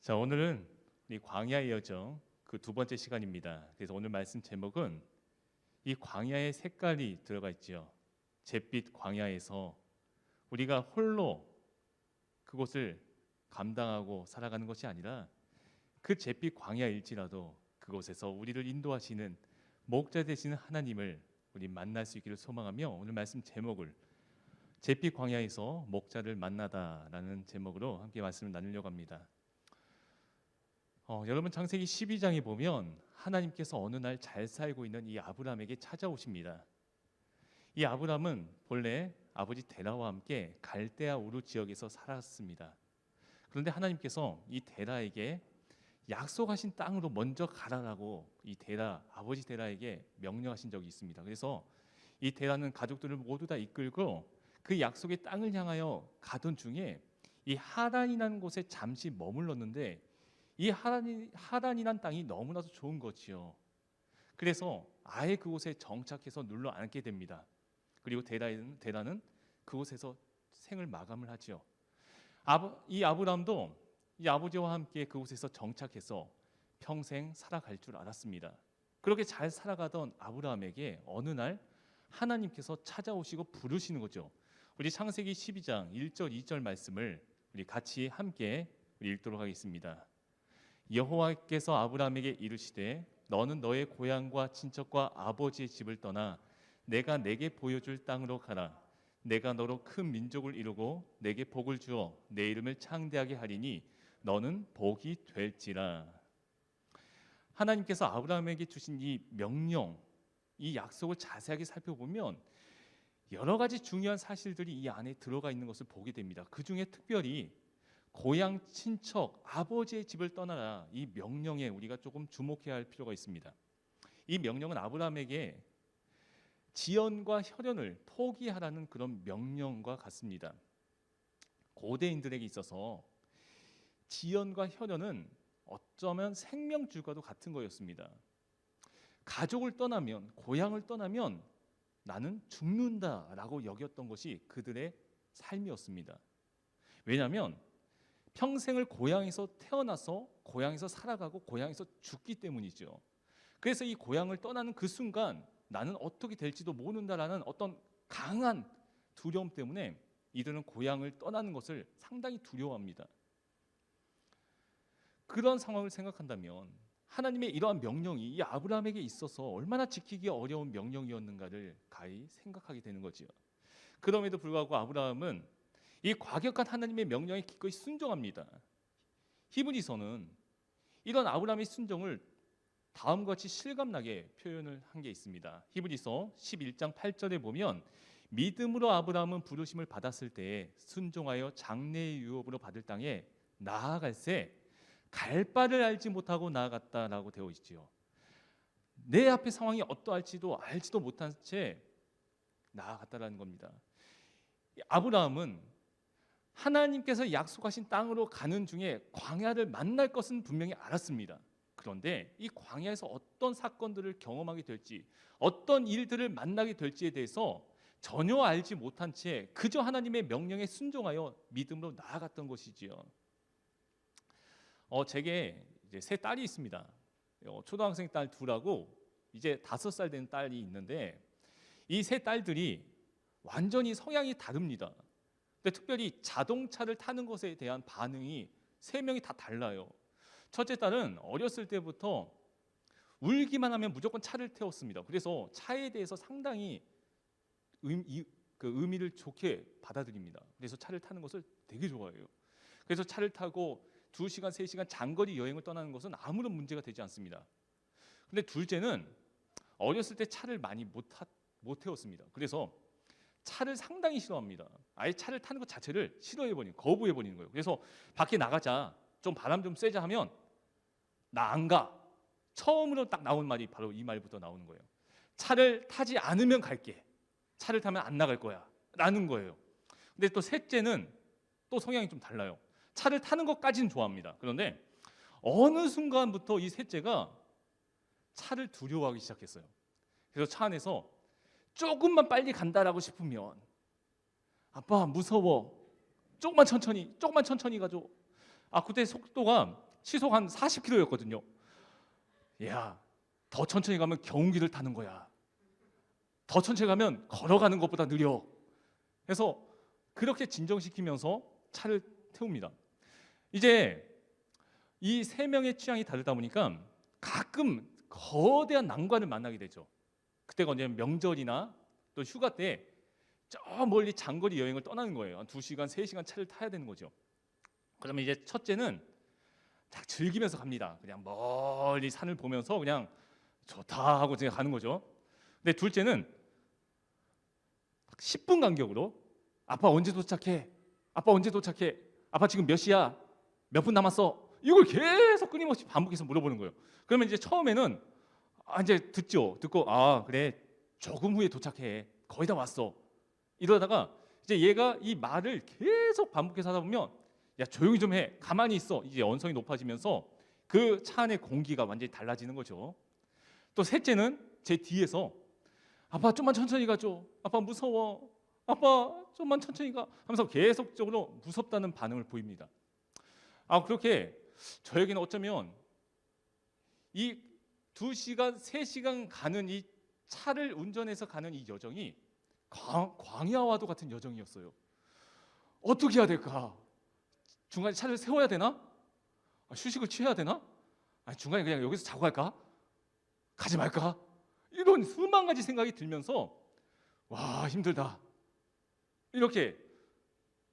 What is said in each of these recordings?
자, 오늘은 이 광야의 여정 그 두 번째 시간입니다. 그래서 오늘 말씀 제목은 이 광야의 색깔이 들어가 있지요. 잿빛 광야에서 우리가 홀로 그곳을 감당하고 살아가는 것이 아니라 그 잿빛 광야일지라도 그곳에서 우리를 인도하시는 목자 되시는 하나님을 우리 만날 수 있기를 소망하며 오늘 말씀 제목을 잿빛 광야에서 목자를 만나다라는 제목으로 함께 말씀을 나누려고 합니다. 여러분 창세기 12장에 보면 하나님께서 어느 날 잘 살고 있는 이 아브라함에게 찾아오십니다. 이 아브라함은 본래 아버지 데라와 함께 갈대아 우르 지역에서 살았습니다. 그런데 하나님께서 이 데라에게 약속하신 땅으로 먼저 가라라고 이 아버지 데라에게 명령하신 적이 있습니다. 그래서 이 데라는 가족들을 모두 다 이끌고 그 약속의 땅을 향하여 가던 중에 이 하란이라는 곳에 잠시 머물렀는데 이 하란이란 땅이 너무나도 좋은 거지요. 그래서 아예 그곳에 정착해서 눌러 앉게 됩니다. 그리고 데라는 그곳에서 생을 마감을 하지요. 이 아브라함도 이 아버지와 함께 그곳에서 정착해서 평생 살아갈 줄 알았습니다. 그렇게 잘 살아가던 아브라함에게 어느 날 하나님께서 찾아오시고 부르시는 거죠. 우리 창세기 12장 1절 2절 말씀을 우리 같이 함께 읽도록 하겠습니다. 여호와께서 아브라함에게 이르시되 너는 너의 고향과 친척과 아버지의 집을 떠나 내가 내게 보여줄 땅으로 가라. 내가 너로 큰 민족을 이루고 내게 복을 주어 내 이름을 창대하게 하리니 너는 복이 될지라. 하나님께서 아브라함에게 주신 이 명령, 이 약속을 자세하게 살펴보면 여러 가지 중요한 사실들이 이 안에 들어가 있는 것을 보게 됩니다. 그 중에 특별히 고향, 친척, 아버지의 집을 떠나라, 이 명령에 우리가 조금 주목해야 할 필요가 있습니다. 이 명령은 아브라함에게 지연과 혈연을 포기하라는 그런 명령과 같습니다. 고대인들에게 있어서 지연과 혈연은 어쩌면 생명줄과도 같은 거였습니다. 가족을 떠나면, 고향을 떠나면 나는 죽는다라고 여겼던 것이 그들의 삶이었습니다. 왜냐하면 평생을 고향에서 태어나서 고향에서 살아가고 고향에서 죽기 때문이죠. 그래서 이 고향을 떠나는 그 순간 나는 어떻게 될지도 모른다라는 어떤 강한 두려움 때문에 이들은 고향을 떠나는 것을 상당히 두려워합니다. 그런 상황을 생각한다면 하나님의 이러한 명령이 이 아브라함에게 있어서 얼마나 지키기 어려운 명령이었는가를 가히 생각하게 되는 거지요. 그럼에도 불구하고 아브라함은 이 과격한 하나님의 명령에 기꺼이 순종합니다. 히브리서는 이런 아브라함의 순종을 다음과 같이 실감나게 표현을 한 게 있습니다. 히브리서 11장 8절에 보면 믿음으로 아브라함은 부르심을 받았을 때에 순종하여 장래의 유업으로 받을 땅에 나아갈새 갈 바를 알지 못하고 나아갔다라고 되어 있지요. 내 앞의 상황이 어떠할지도 알지도 못한 채 나아갔다라는 겁니다. 아브라함은 하나님께서 약속하신 땅으로 가는 중에 광야를 만날 것은 분명히 알았습니다. 그런데 이 광야에서 어떤 사건들을 경험하게 될지, 어떤 일들을 만나게 될지에 대해서 전혀 알지 못한 채 그저 하나님의 명령에 순종하여 믿음으로 나아갔던 것이지요. 제게 이제 세 딸이 있습니다. 초등학생 딸 둘하고 이제 5살 된 딸이 있는데 이 세 딸들이 완전히 성향이 다릅니다. 근데 특별히 자동차를 타는 것에 대한 반응이 세 명이 다 달라요. 첫째 딸은 어렸을 때부터 울기만 하면 무조건 차를 태웠습니다. 그래서 차에 대해서 상당히 의미를 좋게 받아들입니다. 그래서 차를 타는 것을 되게 좋아해요. 그래서 차를 타고 2시간, 3시간 장거리 여행을 떠나는 것은 아무런 문제가 되지 않습니다. 근데 둘째는 어렸을 때 차를 많이 못 태웠습니다. 그래서 차를 상당히 싫어합니다. 아예 차를 타는 것 자체를 거부해버리는 거예요. 그래서 밖에 나가자, 좀 바람 좀 쐬자 하면 나 안 가. 처음으로 딱 나온 말이 바로 이 말부터 나오는 거예요. 차를 타지 않으면 갈게. 차를 타면 안 나갈 거야. 라는 거예요. 근데 또 셋째는 또 성향이 좀 달라요. 차를 타는 것까지는 좋아합니다. 그런데 어느 순간부터 이 셋째가 차를 두려워하기 시작했어요. 그래서 차 안에서 조금만 빨리 간다라고 싶으면 아빠 무서워. 조금만 천천히 가죠. 그때 속도가 시속 한 40km였거든요. 야, 더 천천히 가면 경운기를 타는 거야. 더 천천히 가면 걸어가는 것보다 느려. 그래서 그렇게 진정시키면서 차를 태웁니다. 이제 이 세 명의 취향이 다르다 보니까 가끔 거대한 난관을 만나게 되죠. 그때가 언제 명절이나 또 휴가 때 저 멀리 장거리 여행을 떠나는 거예요. 한 2시간, 3시간 차를 타야 되는 거죠. 그러면 이제 첫째는 딱 즐기면서 갑니다. 그냥 멀리 산을 보면서 그냥 좋다 하고 그냥 가는 거죠. 근데 둘째는 10분 간격으로 아빠 언제 도착해? 아빠 언제 도착해? 아빠 지금 몇 시야? 몇 분 남았어? 이걸 계속 끊임없이 반복해서 물어보는 거예요. 그러면 이제 처음에는 이제 듣죠. 듣고 그래 조금 후에 도착해. 거의 다 왔어. 이러다가 이제 얘가 이 말을 계속 반복해서 하다 보면 야 조용히 좀 해. 가만히 있어. 이제 언성이 높아지면서 그 차 안의 공기가 완전히 달라지는 거죠. 또 셋째는 제 뒤에서 아빠 좀만 천천히 가줘. 아빠 무서워. 아빠 좀만 천천히 가. 하면서 계속적으로 무섭다는 반응을 보입니다. 그렇게 저에게는 어쩌면 이 2시간, 3시간 가는 이 차를 운전해서 가는 이 여정이 광야와도 같은 여정이었어요. 어떻게 해야 될까? 중간에 차를 세워야 되나? 휴식을 취해야 되나? 중간에 그냥 여기서 자고 갈까? 가지 말까? 이런 수만 가지 생각이 들면서 와 힘들다 이렇게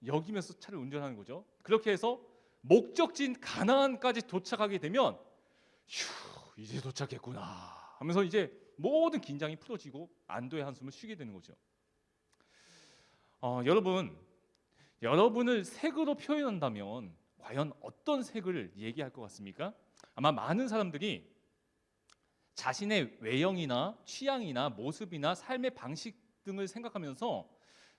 여기면서 차를 운전하는 거죠. 그렇게 해서 목적지인 가나안까지 도착하게 되면 휴 이제 도착했구나 하면서 이제 모든 긴장이 풀어지고 안도의 한숨을 쉬게 되는 거죠. 여러분을 색으로 표현한다면 과연 어떤 색을 얘기할 것 같습니까? 아마 많은 사람들이 자신의 외형이나 취향이나 모습이나 삶의 방식 등을 생각하면서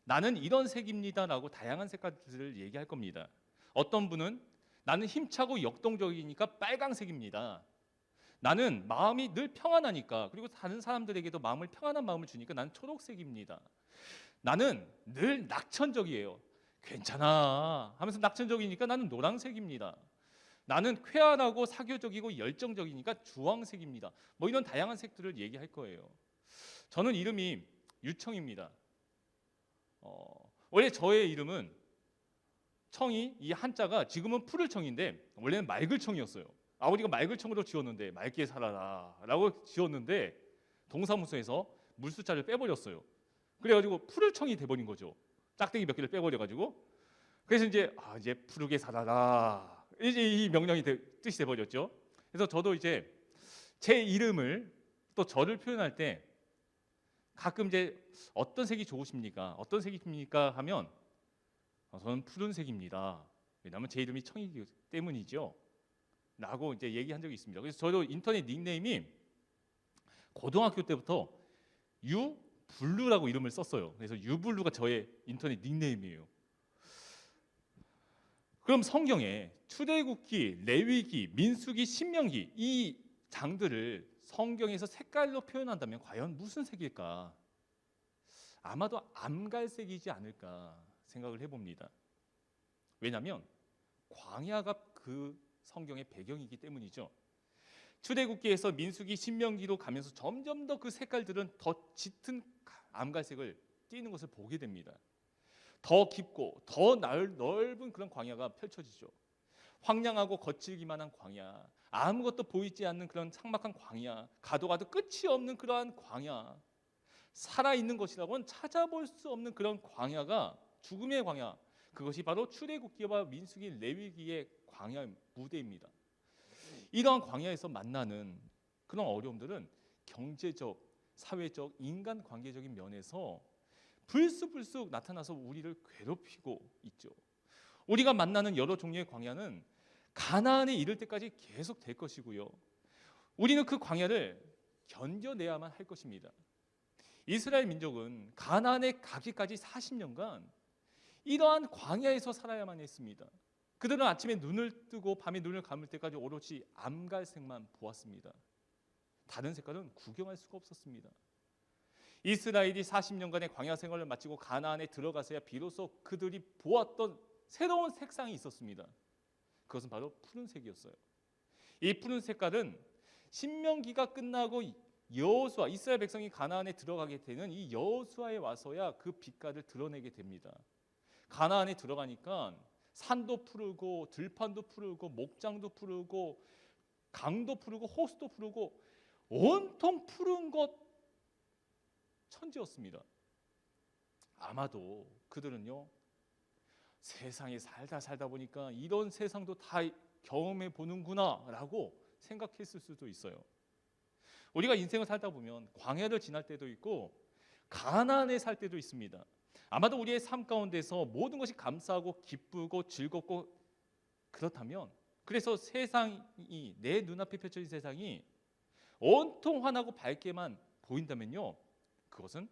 나는 이런 색입니다라고 다양한 색깔들을 얘기할 겁니다. 어떤 분은 나는 힘차고 역동적이니까 빨강색입니다. 나는 마음이 늘 평안하니까 그리고 다른 사람들에게도 평안한 마음을 주니까 나는 초록색입니다. 나는 늘 낙천적이에요. 괜찮아 하면서 낙천적이니까 나는 노란색입니다. 나는 쾌활하고 사교적이고 열정적이니까 주황색입니다. 이런 다양한 색들을 얘기할 거예요. 저는 이름이 유청입니다. 원래 저의 이름은 청이 이 한자가 지금은 푸를 청인데 원래는 맑을 청이었어요. 아버지가 맑을 청으로 지었는데 맑게 살아라 라고 지었는데 동사무소에서 물수자를 빼버렸어요. 그래가지고 푸를 청이 돼버린 거죠. 짝대기 몇 개를 빼버려가지고 그래서 이제 푸르게 살아라 이제 이 명령이 뜻이 돼버렸죠. 그래서 저도 이제 제 이름을 또 저를 표현할 때 가끔 이제 어떤 색이 좋으십니까? 어떤 색입니까? 하면 저는 푸른색입니다. 왜냐하면 제 이름이 청이기 때문이죠. 라고 이제 얘기한 적이 있습니다. 그래서 저도 인터넷 닉네임이 고등학교 때부터 유블루라고 이름을 썼어요. 그래서 유블루가 저의 인터넷 닉네임이에요. 그럼 성경에 출애굽기, 레위기, 민수기, 신명기 이 장들을 성경에서 색깔로 표현한다면 과연 무슨 색일까? 아마도 암갈색이지 않을까 생각을 해봅니다. 왜냐하면 광야가 그 성경의 배경이기 때문이죠. 출애굽기에서 민수기, 신명기로 가면서 점점 더 그 색깔들은 더 짙은 암갈색을 띠는 것을 보게 됩니다. 더 깊고 더 넓은 그런 광야가 펼쳐지죠. 황량하고 거칠기만 한 광야, 아무것도 보이지 않는 그런 삭막한 광야, 가도 끝이 없는 그러한 광야, 살아있는 것이라고는 찾아볼 수 없는 그런 광야가 죽음의 광야, 그것이 바로 출애굽기와 민수기, 레위기의 광야 무대입니다. 이러한 광야에서 만나는 그런 어려움들은 경제적, 사회적, 인간관계적인 면에서 불쑥불쑥 나타나서 우리를 괴롭히고 있죠. 우리가 만나는 여러 종류의 광야는 가나안에 이를 때까지 계속 될 것이고요. 우리는 그 광야를 견뎌내야만 할 것입니다. 이스라엘 민족은 가나안에 가기까지 40년간 이러한 광야에서 살아야만 했습니다. 그들은 아침에 눈을 뜨고 밤에 눈을 감을 때까지 오롯이 암갈색만 보았습니다. 다른 색깔은 구경할 수가 없었습니다. 이스라엘이 40년간의 광야 생활을 마치고 가나안에 들어가서야 비로소 그들이 보았던 새로운 색상이 있었습니다. 그것은 바로 푸른색이었어요. 이 푸른 색깔은 신명기가 끝나고 여호수아, 이스라엘 백성이 가나안에 들어가게 되는 이 여호수아에 와서야 그 빛깔을 드러내게 됩니다. 가나안에 들어가니까 산도 푸르고 들판도 푸르고 목장도 푸르고 강도 푸르고 호수도 푸르고 온통 푸른 것 천지였습니다. 아마도 그들은요, 세상에 살다 보니까 이런 세상도 다 경험해 보는구나라고 생각했을 수도 있어요. 우리가 인생을 살다 보면 광야를 지날 때도 있고 가나안에 살 때도 있습니다. 아마도 우리의 삶 가운데서 모든 것이 감사하고 기쁘고 즐겁고 그렇다면, 그래서 세상이, 내 눈앞에 펼쳐진 세상이 온통 환하고 밝게만 보인다면요, 그것은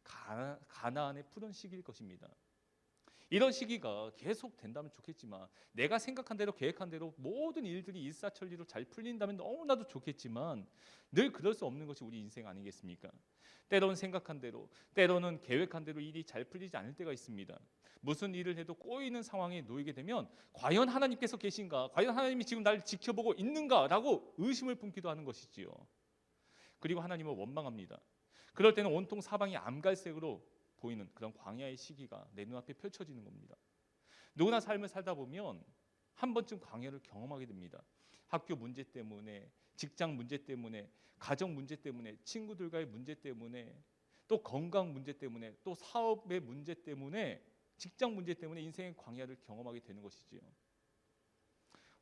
가나안의 푸른 시기일 것입니다. 이런 시기가 계속 된다면 좋겠지만, 내가 생각한 대로 계획한 대로 모든 일들이 일사천리로 잘 풀린다면 너무나도 좋겠지만, 늘 그럴 수 없는 것이 우리 인생 아니겠습니까? 때로는 생각한 대로, 때로는 계획한 대로 일이 잘 풀리지 않을 때가 있습니다. 무슨 일을 해도 꼬이는 상황에 놓이게 되면 과연 하나님께서 계신가? 과연 하나님이 지금 날 지켜보고 있는가? 라고 의심을 품기도 하는 것이지요. 그리고 하나님을 원망합니다. 그럴 때는 온통 사방이 암갈색으로 보이는 그런 광야의 시기가 내 눈앞에 펼쳐지는 겁니다. 누구나 삶을 살다 보면 한 번쯤 광야를 경험하게 됩니다. 학교 문제 때문에, 직장 문제 때문에, 가정 문제 때문에, 친구들과의 문제 때문에, 또 건강 문제 때문에, 또 사업의 문제 때문에, 직장 문제 때문에 인생의 광야를 경험하게 되는 것이지요.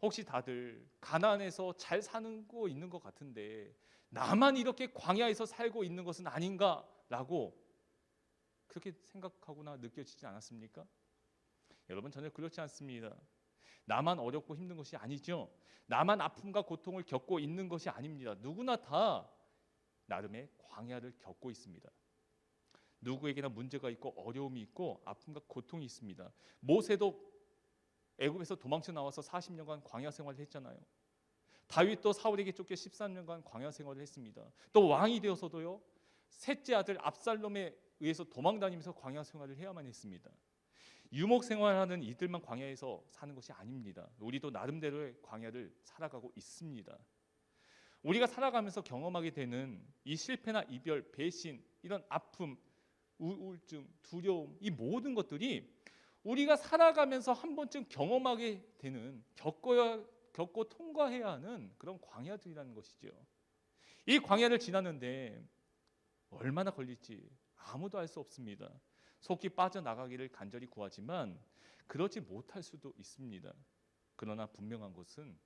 혹시 다들 가나안에서 잘 사는 거 있는 것 같은데 나만 이렇게 광야에서 살고 있는 것은 아닌가라고 그렇게 생각하거나 느껴지지 않았습니까? 여러분, 전혀 그렇지 않습니다. 나만 어렵고 힘든 것이 아니죠. 나만 아픔과 고통을 겪고 있는 것이 아닙니다. 누구나 다 나름의 광야를 겪고 있습니다. 누구에게나 문제가 있고 어려움이 있고 아픔과 고통이 있습니다. 모세도 애굽에서 도망쳐 나와서 40년간 광야 생활을 했잖아요. 다윗도 사울에게 쫓겨 13년간 광야 생활을 했습니다. 또 왕이 되어서도요, 셋째 아들 압살롬에 의해서 도망다니면서 광야 생활을 해야만 했습니다. 유목 생활하는 이들만 광야에서 사는 것이 아닙니다. 우리도 나름대로의 광야를 살아가고 있습니다. 우리가 살아가면서 경험하게 되는 이 실패나 이별, 배신, 이런 아픔, 우울증, 두려움, 이 모든 것들이 우리가 살아가면서 한 번쯤 경험하게 되는, 겪고 통과해야 하는 그런 광야들이라는 것이죠. 이 광야를 지나는데 얼마나 걸릴지 아무도 알 수 없습니다. 속히 빠져나가기를 간절히 구하지만 그러지 못할 수도 있습니다. 그러나 분명한 것은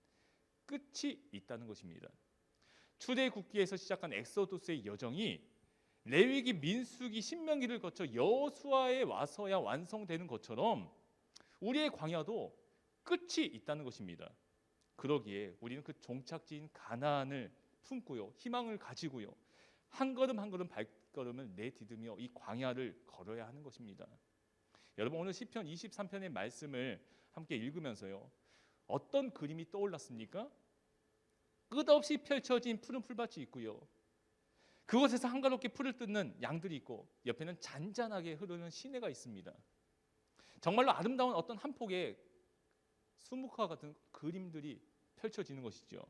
끝이 있다는 것입니다. 출애굽기에서 시작한 엑소도스의 여정이 레위기, 민수기, 신명기를 거쳐 여호수아에 와서야 완성되는 것처럼 우리의 광야도 끝이 있다는 것입니다. 그러기에 우리는 그 종착지인 가나안을 품고요, 희망을 가지고요, 한 걸음 한 걸음 발걸음을 내디디며 이 광야를 걸어야 하는 것입니다. 여러분, 오늘 시편 23편의 말씀을 함께 읽으면서요, 어떤 그림이 떠올랐습니까? 끝없이 펼쳐진 푸른 풀밭이 있고요, 그곳에서 한가롭게 풀을 뜯는 양들이 있고, 옆에는 잔잔하게 흐르는 시내가 있습니다. 정말로 아름다운 어떤 한 폭의 수묵화 같은 그림들이 펼쳐지는 것이죠.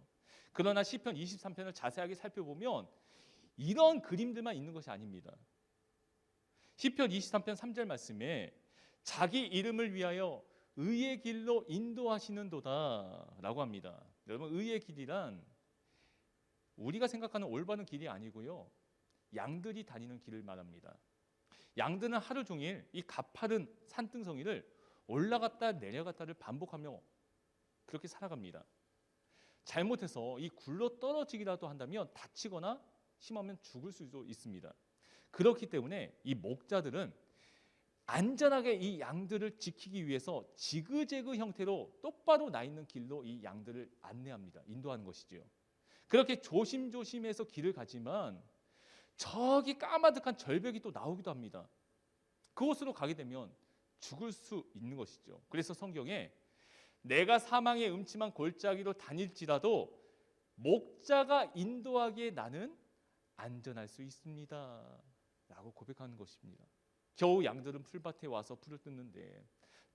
그러나 시편 23편을 자세하게 살펴보면 이런 그림들만 있는 것이 아닙니다. 시편 23편 3절 말씀에 자기 이름을 위하여 의의 길로 인도하시는도다 라고 합니다. 여러분, 의의 길이란 우리가 생각하는 올바른 길이 아니고요, 양들이 다니는 길을 말합니다. 양들은 하루 종일 이 가파른 산등성이를 올라갔다 내려갔다를 반복하며 그렇게 살아갑니다. 잘못해서 이 굴러 떨어지기라도 한다면 다치거나 심하면 죽을 수도 있습니다. 그렇기 때문에 이 목자들은 안전하게 이 양들을 지키기 위해서 지그재그 형태로 똑바로 나 있는 길로 이 양들을 안내합니다. 인도하는 것이지요. 그렇게 조심조심해서 길을 가지만 저기 까마득한 절벽이 또 나오기도 합니다. 그곳으로 가게 되면 죽을 수 있는 것이죠. 그래서 성경에 내가 사망의 음침한 골짜기로 다닐지라도 목자가 인도하기에 나는 안전할 수 있습니다 라고 고백하는 것입니다. 겨우 양들은 풀밭에 와서 풀을 뜯는데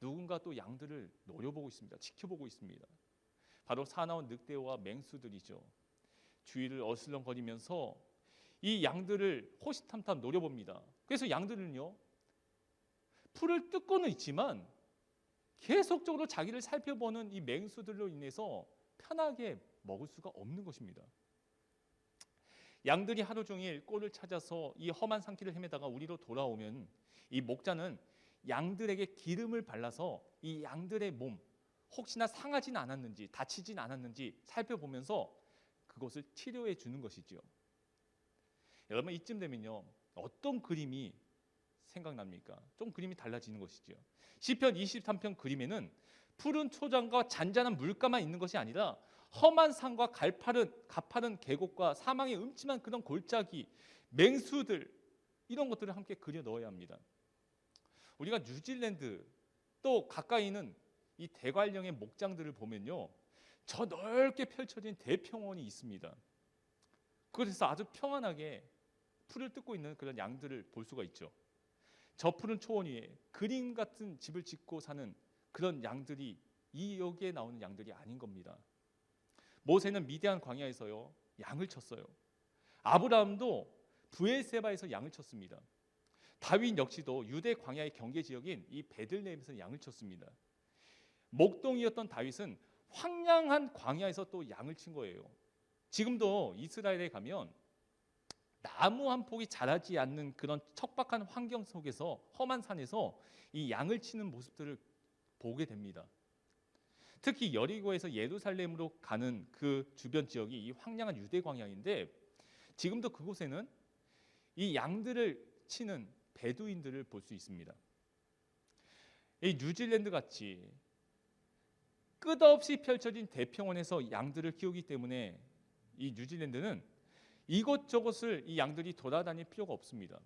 누군가 또 양들을 노려보고 있습니다. 지켜보고 있습니다. 바로 사나운 늑대와 맹수들이죠. 주위를 어슬렁거리면서 이 양들을 호시탐탐 노려봅니다. 그래서 양들은요, 풀을 뜯고는 있지만 계속적으로 자기를 살펴보는 이 맹수들로 인해서 편하게 먹을 수가 없는 것입니다. 양들이 하루 종일 꼴을 찾아서 이 험한 산길을 헤매다가 우리로 돌아오면 이 목자는 양들에게 기름을 발라서 이 양들의 몸 혹시나 상하진 않았는지 다치진 않았는지 살펴보면서 그것을 치료해 주는 것이죠. 여러분, 이쯤 되면요, 어떤 그림이 생각납니까? 좀 그림이 달라지는 것이죠. 시편 23편 그림에는 푸른 초장과 잔잔한 물가만 있는 것이 아니라 험한 산과 가파른 계곡과 사망의 음침한 그런 골짜기, 맹수들, 이런 것들을 함께 그려 넣어야 합니다. 우리가 뉴질랜드 또 가까이 있는 이 대관령의 목장들을 보면요, 저 넓게 펼쳐진 대평원이 있습니다. 그래서 아주 평안하게 풀을 뜯고 있는 그런 양들을 볼 수가 있죠. 저 푸른 초원 위에 그림 같은 집을 짓고 사는 그런 양들이 이 여기에 나오는 양들이 아닌 겁니다. 모세는 미디안 광야에서요, 양을 쳤어요. 아브라함도 브엘세바에서 양을 쳤습니다. 다윗 역시도 유대 광야의 경계 지역인 이 베들레헴에서 양을 쳤습니다. 목동이었던 다윗은 황량한 광야에서 또 양을 친 거예요. 지금도 이스라엘에 가면 나무 한 폭이 자라지 않는 그런 척박한 환경 속에서 험한 산에서 이 양을 치는 모습들을 보게 됩니다. 특히 여리고에서 예루살렘으로 가는 그 주변 지역이 이 황량한 유대 광야인데 지금도 그곳에는 이 양들을 치는 베두인들을 볼 수 있습니다. 이 뉴질랜드 같이 끝없이 펼쳐진 대평원에서 양들을 키우기 때문에 이 뉴질랜드는 이곳저곳을 이 양들이 돌아다닐 필요가 없습니다.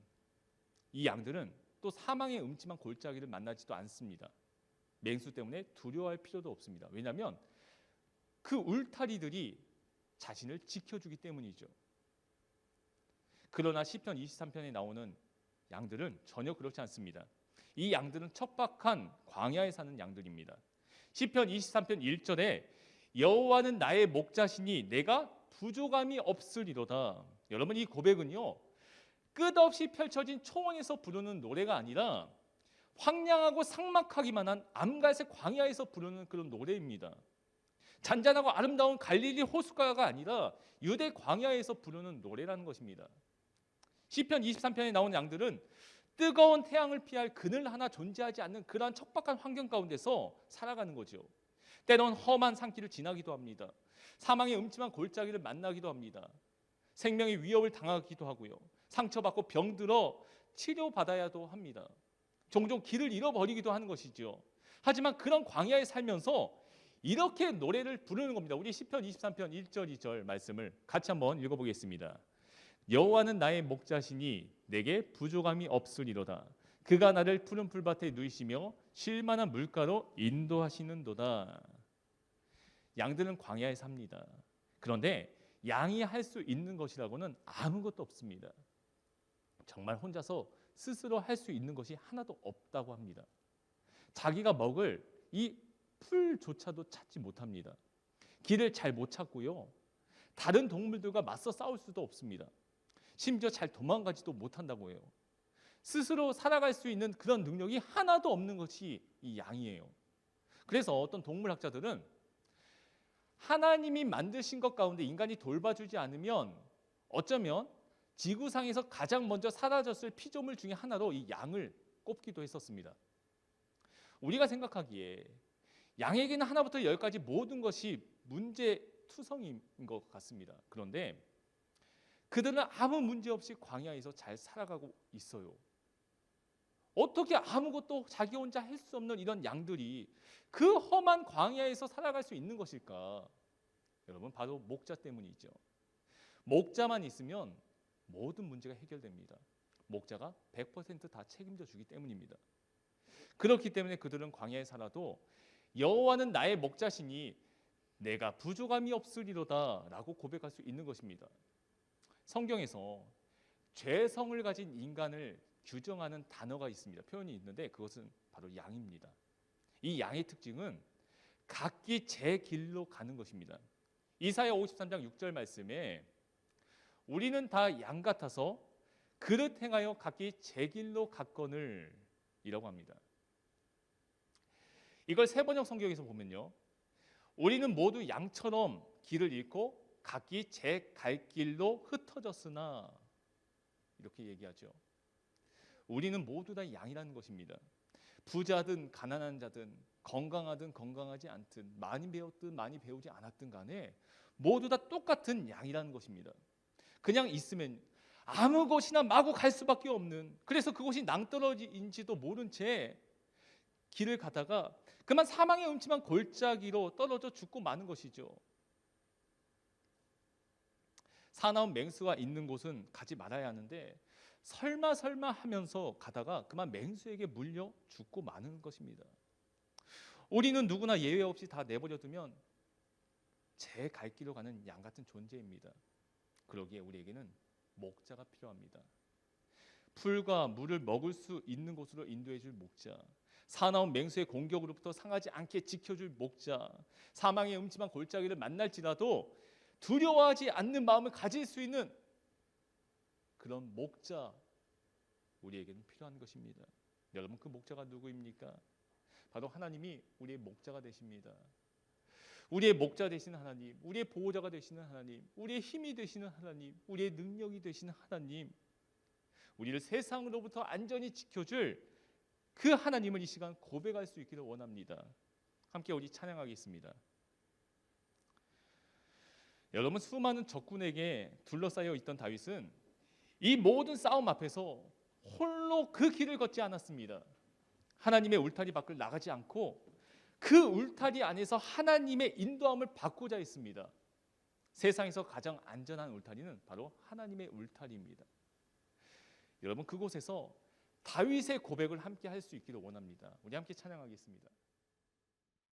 이 양들은 또 사망의 음침한 골짜기를 만나지도 않습니다. 맹수 때문에 두려워할 필요도 없습니다. 왜냐하면 그 울타리들이 자신을 지켜주기 때문이죠. 그러나 시편 23편에 나오는 양들은 전혀 그렇지 않습니다. 이 양들은 척박한 광야에 사는 양들입니다. 시편 23편 1절에 여호와는 나의 목자시니 내가 부족함이 없으리로다. 여러분, 이 고백은요, 끝없이 펼쳐진 초원에서 부르는 노래가 아니라 황량하고 삭막하기만 한 암갈색 광야에서 부르는 그런 노래입니다. 잔잔하고 아름다운 갈릴리 호숫가가 아니라 유대 광야에서 부르는 노래라는 것입니다. 시편 23편에 나오는 양들은 뜨거운 태양을 피할 그늘 하나 존재하지 않는 그러한 척박한 환경 가운데서 살아가는 거죠. 때론 험한 산길을 지나기도 합니다. 사망의 음침한 골짜기를 만나기도 합니다. 생명의 위협을 당하기도 하고요. 상처받고 병들어 치료받아야도 합니다. 종종 길을 잃어버리기도 하는 것이죠. 하지만 그런 광야에 살면서 이렇게 노래를 부르는 겁니다. 우리 시편 23편 1절 2절 말씀을 같이 한번 읽어보겠습니다. 여호와는 나의 목자시니 내게 부족함이 없으리로다. 그가 나를 푸른 풀밭에 누이시며 쉴 만한 물가로 인도하시는도다. 양들은 광야에 삽니다. 그런데 양이 할 수 있는 것이라고는 아무것도 없습니다. 정말 혼자서 스스로 할 수 있는 것이 하나도 없다고 합니다. 자기가 먹을 이 풀조차도 찾지 못합니다. 길을 잘 못 찾고요. 다른 동물들과 맞서 싸울 수도 없습니다. 심지어 잘 도망가지도 못한다고 해요. 스스로 살아갈 수 있는 그런 능력이 하나도 없는 것이 이 양이에요. 그래서 어떤 동물학자들은 하나님이 만드신 것 가운데 인간이 돌봐주지 않으면 어쩌면 지구상에서 가장 먼저 사라졌을 피조물 중에 하나로 이 양을 꼽기도 했었습니다. 우리가 생각하기에 양에게는 하나부터 열까지 모든 것이 문제투성인 것 같습니다. 그런데 그들은 아무 문제 없이 광야에서 잘 살아가고 있어요. 어떻게 아무것도 자기 혼자 할 수 없는 이런 양들이 그 험한 광야에서 살아갈 수 있는 것일까? 여러분, 바로 목자 때문이죠. 목자만 있으면 모든 문제가 해결됩니다. 목자가 100% 다 책임져 주기 때문입니다. 그렇기 때문에 그들은 광야에 살아도 여호와는 나의 목자시니 내가 부족함이 없으리로다 라고 고백할 수 있는 것입니다. 성경에서 죄성을 가진 인간을 규정하는 단어가 있습니다. 표현이 있는데 그것은 바로 양입니다. 이 양의 특징은 각기 제 길로 가는 것입니다. 이사야 53장 6절 말씀에 우리는 다 양 같아서 그릇 행하여 각기 제 길로 갔거늘 이라고 합니다. 이걸 세번역 성경에서 보면요, 우리는 모두 양처럼 길을 잃고 각기 제 갈 길로 흩어졌으나 이렇게 얘기하죠. 우리는 모두 다 양이라는 것입니다. 부자든 가난한 자든 건강하든 건강하지 않든 많이 배웠든 많이 배우지 않았든 간에 모두 다 똑같은 양이라는 것입니다. 그냥 있으면 아무 곳이나 마구 갈 수밖에 없는, 그래서 그곳이 낭떠러지인지도 모른 채 길을 가다가 그만 사망의 음침한 골짜기로 떨어져 죽고 마는 것이죠. 사나운 맹수가 있는 곳은 가지 말아야 하는데 설마 하면서 가다가 그만 맹수에게 물려 죽고 마는 것입니다. 우리는 누구나 예외 없이 다 내버려 두면 제 갈 길로 가는 양 같은 존재입니다. 그러기에 우리에게는 목자가 필요합니다. 풀과 물을 먹을 수 있는 곳으로 인도해 줄 목자, 사나운 맹수의 공격으로부터 상하지 않게 지켜줄 목자, 사망의 음침한 골짜기를 만날지라도 두려워하지 않는 마음을 가질 수 있는 그런 목자, 우리에게는 필요한 것입니다. 여러분, 그 목자가 누구입니까? 바로 하나님이 우리의 목자가 되십니다. 우리의 목자 되시는 하나님, 우리의 보호자가 되시는 하나님, 우리의 힘이 되시는 하나님, 우리의 능력이 되시는 하나님, 우리를 세상으로부터 안전히 지켜줄 그 하나님을 이 시간 고백할 수 있기를 원합니다. 함께 우리 찬양하겠습니다. 여러분, 수많은 적군에게 둘러싸여 있던 다윗은 이 모든 싸움 앞에서 홀로 그 길을 걷지 않았습니다. 하나님의 울타리 밖을 나가지 않고 그 울타리 안에서 하나님의 인도함을 받고자 했습니다. 세상에서 가장 안전한 울타리는 바로 하나님의 울타리입니다. 여러분, 그곳에서 다윗의 고백을 함께 할 수 있기를 원합니다. 우리 함께 찬양하겠습니다.